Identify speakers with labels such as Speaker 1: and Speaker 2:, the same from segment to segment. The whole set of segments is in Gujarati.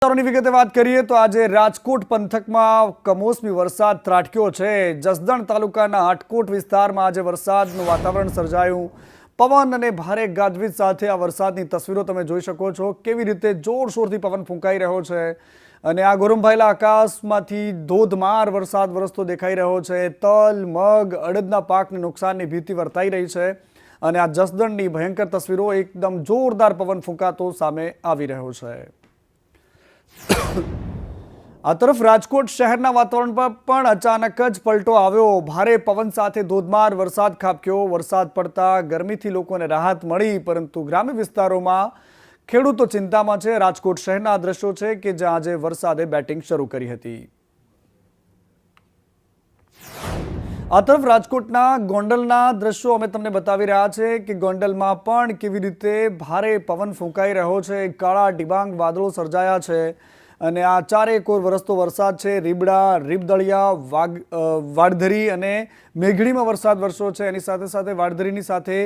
Speaker 1: સમાચારોની વિગતે વાત કરીએ તો આજે રાજકોટ પંથકમાં કમોસમી વરસાદ ત્રાટક્યો છે। જસદણ તાલુકાના હાટકોટ વિસ્તારમાં આજે વરસાદનું વાતાવરણ સર્જાયું। પવન અને ભારે ગાજવીજ સાથે આ વરસાદની તસવીરો તમે જોઈ શકો છો, કેવી રીતે જોરશોરથી પવન ફૂંકાઈ રહ્યો છે અને આ ગોરંભાયેલા આકાશમાંથી ધોધમાર વરસાદ વરસતો દેખાઈ રહ્યો છે। તલ, મગ, અડદના પાકને નુકસાનની ભીતિ વર્તાઈ રહી છે અને આ જસદણની ભયંકર તસવીરો એકદમ જોરદાર પવન ફૂંકાતો સામે આવી રહ્યો છે। આ તરફ રાજકોટ શહેરના વાતાવરણ પર પણ અચાનક જ પલટો આવ્યો। ભારે પવન સાથે ધોધમાર વરસાદ ખાબક્યો। વરસાદ પડતા ગરમીથી લોકોને રાહત મળી, પરંતુ ગ્રામ્ય વિસ્તારોમાં ખેડૂતો ચિંતામાં છે। રાજકોટ શહેરના આ દ્રશ્યો છે કે જ્યાં આજે વરસાદે બેટિંગ શરૂ કરી હતી। આ તરફ રાજકોટના ગોંડલના દ્રશ્યો અમે તમને બતાવી રહ્યા છે કે ગોંડલમાં પણ કેવી રીતે ભારે પવન ફૂંકાઈ રહ્યો છે। કાળા ડિબાંગ વાદળો સર્જાયા છે અને આ ચારેકોર વરસતો વરસાદ છે। રીબડા, રીબદળિયા, વાડધરી અને મેઘણીમાં વરસાદ વરસ્યો છે। એની સાથે સાથે વાડધરીની સાથે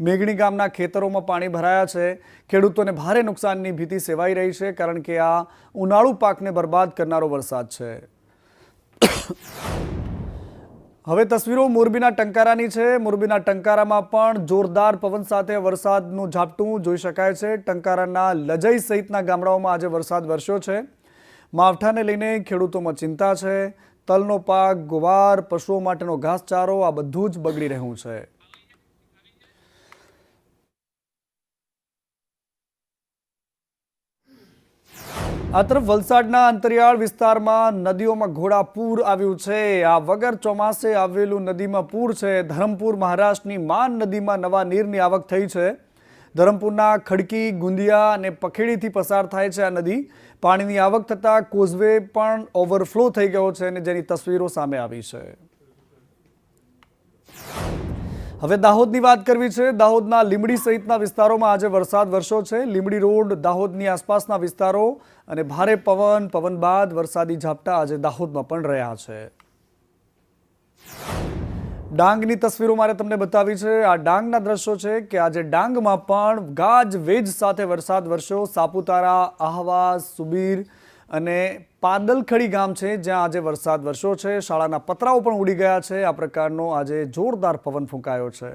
Speaker 1: મેઘણી ગામના ખેતરોમાં પાણી ભરાયા છે। ખેડૂતોને ભારે નુકસાનની ભીતિ સેવાઈ રહી છે, કારણ કે આ ઉનાળુ પાકને બરબાદ કરનારો વરસાદ છે। હવે તસવીરો મોરબીના ટંકારાની છે। મોરબીના ટંકારામાં પણ જોરદાર પવન સાથે વરસાદનું ઝાપટું જોઈ શકાય છે। ટંકારાના લજઈ સહિતના ગામડાઓમાં આજે વરસાદ વરસ્યો છે। માવઠાને લઈને ખેડૂતોમાં ચિંતા છે। તલનો પાક, ગુવાર, પશુઓ માટેનો ઘાસચારો આ બધું જ બગડી રહ્યું છે। આ તરફ વલસાડના અંતરિયાળ વિસ્તારમાં નદીઓમાં ઘોડાપૂર આવ્યું છે। આ વગર ચોમાસે આવેલું નદીમાં પૂર છે। ધરમપુર મહારાષ્ટ્રની માન નદીમાં નવા નીરની આવક થઈ છે। ધરમપુરના ખડકી, ગુંદિયા અને પખેડીથી પસાર થાય છે આ નદી। પાણીની આવક થતાં કોઝવે પણ ઓવરફ્લો થઈ ગયો છે અને જેની તસવીરો સામે આવી છે। હવે દાહોદની વાત કરવી છે। દાહોદના લીંબડી સહિતના વિસ્તારોમાં આજે વરસાદ વરસ્યો છે। લીંબડી રોડ, દાહોદની આસપાસના વિસ્તારો અને ભારે પવન બાદ વરસાદી ઝાપટા આજે દાહોદમાં પણ રહ્યા છે। ડાંગની તસવીરો મારે તમને બતાવી છે। આ ડાંગના દ્રશ્યો છે કે આજે ડાંગમાં પણ ગાજવીજ સાથે વરસાદ વરસ્યો। સાપુતારા, આહવા, સુબીર અને પાદલખડી ગામ છે જ્યાં આજે વરસાદ વરસ્યો છે। શાળાના પતરાઓ પણ ઉડી ગયા છે। આ પ્રકારનો આજે જોરદાર પવન ફૂંકાયો છે।